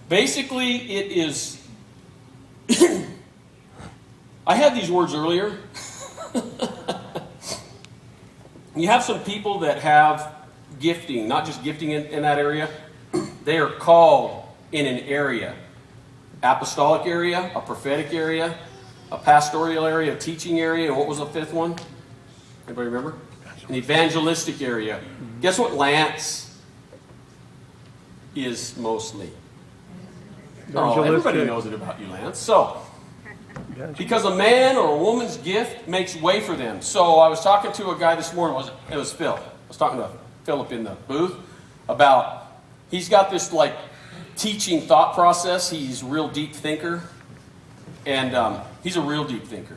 Basically, it is... I had these words earlier. You have some people that have gifting, not just gifting in that area. They are called in an area. Apostolic area, a prophetic area, a pastoral area, a teaching area, and what was the fifth one? Anybody remember? An evangelistic area. Guess what Lance is mostly? Oh, everybody knows it about you, Lance. So, because a man or a woman's gift makes way for them. So I was talking to a guy this morning, it was Phil. I was talking to Philip in the booth about, he's got this like teaching thought process. He's a real deep thinker. And he's a real deep thinker.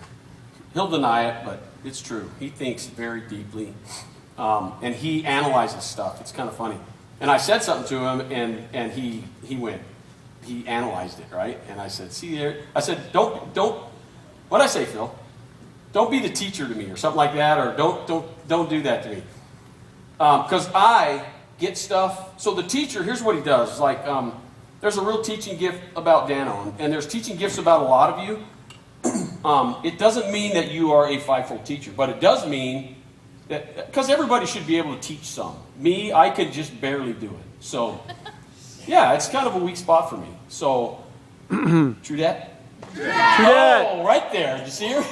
He'll deny it, but it's true. He thinks very deeply. And he analyzes stuff. It's kind of funny. And I said something to him, and he went, he analyzed it, right? And I said, see there? I said, don't, what'd I say, Phil? Don't be the teacher to me or something like that, or don't do that to me. Because I get stuff. So the teacher, here's what he does. Like, there's a real teaching gift about Dano, and there's teaching gifts about a lot of you. It doesn't mean that you are a fivefold teacher, but it does mean that, because everybody should be able to teach some. Me, I could just barely do it. So, yeah, it's kind of a weak spot for me. So, Trudette? Trudette! Oh, right there. Did you see her?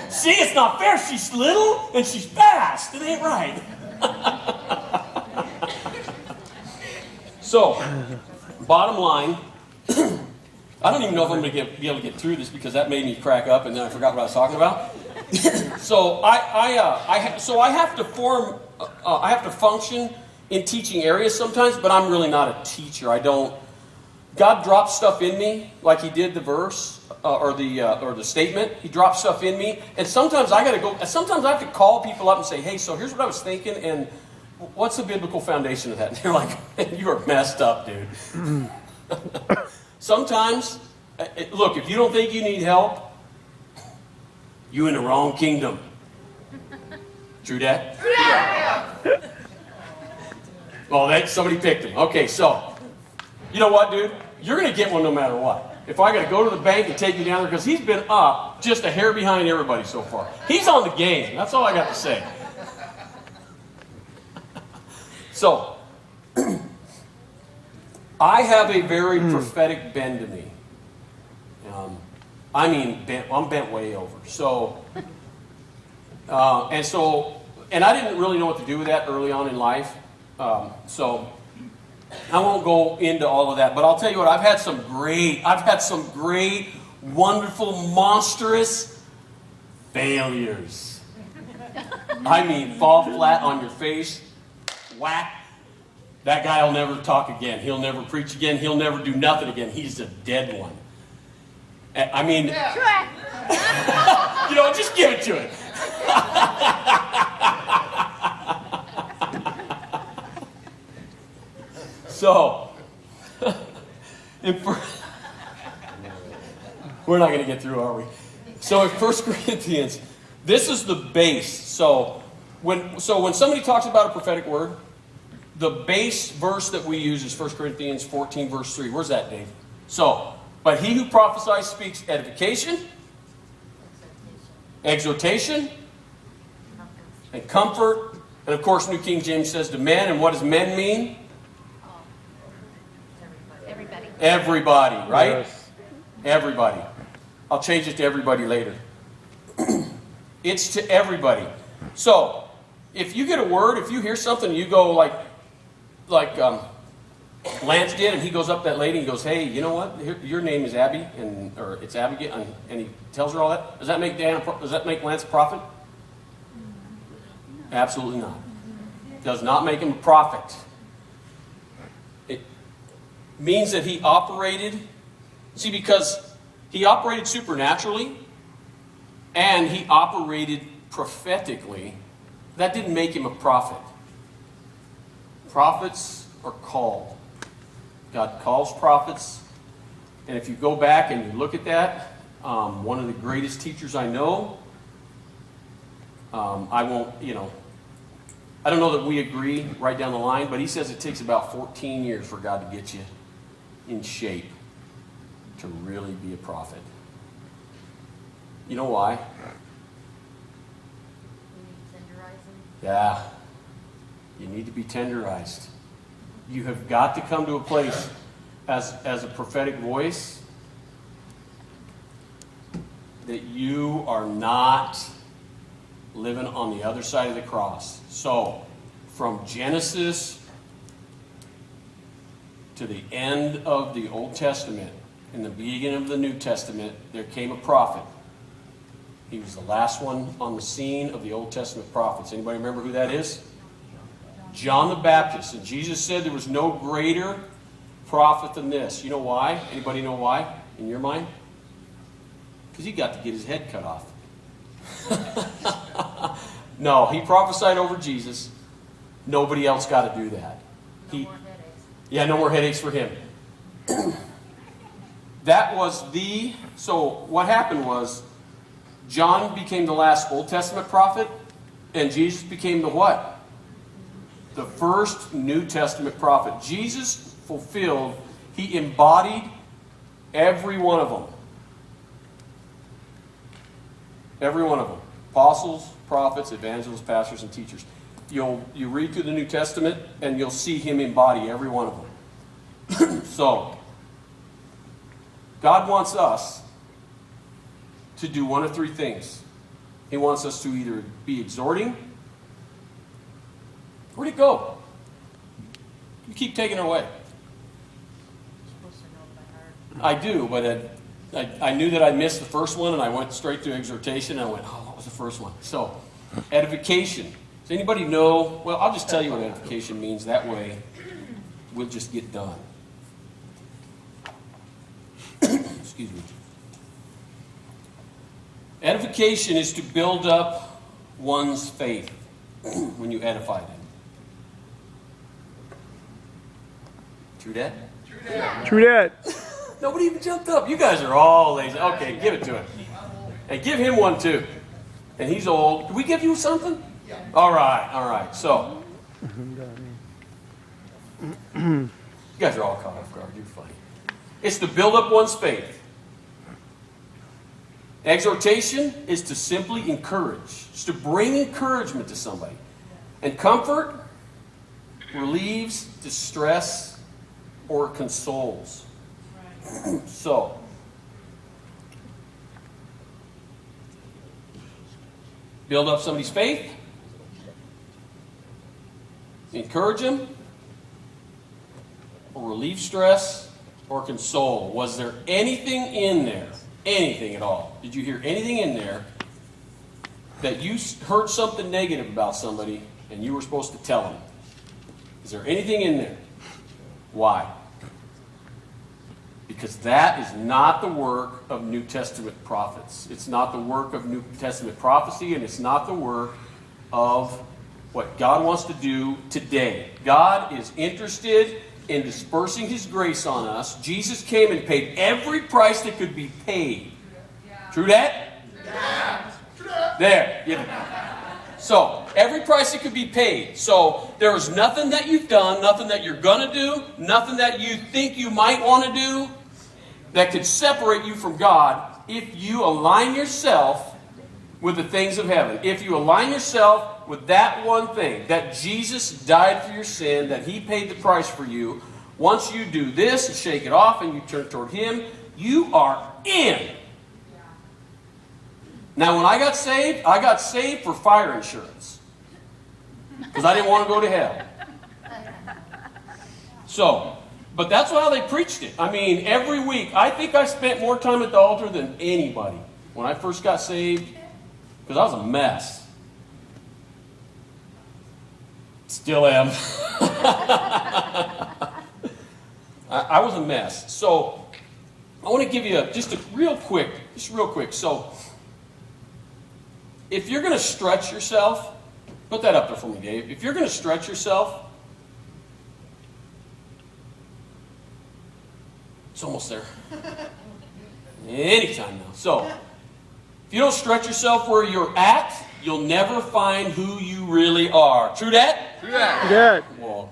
See, it's not fair. She's little and she's fast. It ain't right. So, bottom line, I don't even know if I'm going to be able to get through this because that made me crack up and then I forgot what I was talking about. So I have to form, I have to function in teaching areas sometimes, but I'm really not a teacher. God drops stuff in me, like He did the verse or the statement. He drops stuff in me, and sometimes I got to go. Sometimes I have to call people up and say, "Hey, so here's what I was thinking, and what's the biblical foundation of that?" And they're like, "You are messed up, dude." Sometimes, look, if you don't think you need help, you in the wrong kingdom. True that? Yeah. Well, somebody picked him. Okay, so, you know what, dude? You're going to get one no matter what. If I got to go to the bank and take you down there, because he's been up just a hair behind everybody so far. He's on the game. That's all I got to say. So, I have a very prophetic bend to me. I'm bent way over. So, and I didn't really know what to do with that early on in life. So, I won't go into all of that, but I'll tell you what, I've had some great, wonderful, monstrous failures. I mean, fall flat on your face, whack. That guy will never talk again. He'll never preach again. He'll never do nothing again. He's a dead one. I mean, you know, just give it to him. So, we're not going to get through, are we? So in 1 Corinthians, this is the base. So when somebody talks about a prophetic word, the base verse that we use is 1 Corinthians 14, verse 3. Where's that, Dave? So, but he who prophesies speaks edification, exhortation, and comfort. And of course, New King James says to men. And what does men mean? Everybody, right? Yes. Everybody. I'll change it to everybody later. It's to everybody. So, if you get a word, if you hear something, you go like Lance did, and he goes up to that lady and goes, "Hey, you know what? Your name is Abby, or it's Abigail," and he tells her all that. Does that make Lance a prophet? Absolutely not. Does not make him a prophet. It means that he operated, because he operated supernaturally and he operated prophetically. That didn't make him a prophet. Prophets are called. God calls prophets. And if you go back and you look at that, one of the greatest teachers I know, I won't, I don't know that we agree right down the line, but he says it takes about 14 years for God to get you in shape to really be a prophet. You know why? Yeah. You need to be tenderized. You have got to come to a place as a prophetic voice that you are not living on the other side of the cross. So, from Genesis to the end of the Old Testament, in the beginning of the New Testament, there came a prophet. He was the last one on the scene of the Old Testament prophets. Anybody remember who that is? John the Baptist. And Jesus said there was no greater prophet than this. You know why? Anybody know why in your mind? Because he got to get his head cut off. No, he prophesied over Jesus. Nobody else got to do that. No more headaches. Yeah, no more headaches for him. That was so what happened was John became the last Old Testament prophet, and Jesus became the what? The first New Testament prophet. Jesus fulfilled, he embodied every one of them. Every one of them. Apostles, prophets, evangelists, pastors, and teachers. You read through the New Testament, and you'll see him embody every one of them. So, God wants us to do one of three things. He wants us to either be exhorting. Where'd it go? You keep taking it away. You're supposed to know by heart. I do, but I knew that I missed the first one, and I went straight to exhortation, and I went, oh, what was the first one? So, edification. Does anybody know? Well, I'll just tell you what edification means. That way, we'll just get done. Excuse me. Edification is to build up one's faith when you edify them. True that? True that. Nobody even jumped up. You guys are all lazy. Okay, give it to him. And give him one too. And he's old. Did we give you something? Yeah. All right. So, you guys are all caught off guard. You're funny. It's to build up one's faith. Exhortation is to simply encourage. It's to bring encouragement to somebody. And comfort relieves distress or consoles. So, build up somebody's faith. Encourage them. Or relieve stress or console. Was there anything in there? Anything at all? Did you hear anything in there that you heard something negative about somebody and you were supposed to tell them? Is there anything in there? Why? Because that is not the work of New Testament prophets. It's not the work of New Testament prophecy, and it's not the work of what God wants to do today. God is interested in dispersing His grace on us. Jesus came and paid every price that could be paid. True that? Yeah. There. Yeah. So, every price that could be paid. So, there is nothing that you've done, nothing that you're going to do, nothing that you think you might want to do that could separate you from God if you align yourself with the things of heaven. If you align yourself with that one thing, that Jesus died for your sin, that He paid the price for you. Once you do this and shake it off and you turn toward Him, you are in. Now, when I got saved for fire insurance. Because I didn't want to go to hell. So, but that's how they preached it. I mean, every week. I think I spent more time at the altar than anybody when I first got saved. Because I was a mess. Still am. I was a mess. So, I want to give you just real quick. So, if you're going to stretch yourself, put that up there for me, Dave. If you're going to stretch yourself, it's almost there. Anytime now. So, if you don't stretch yourself where you're at, you'll never find who you really are. True that? True that. Well,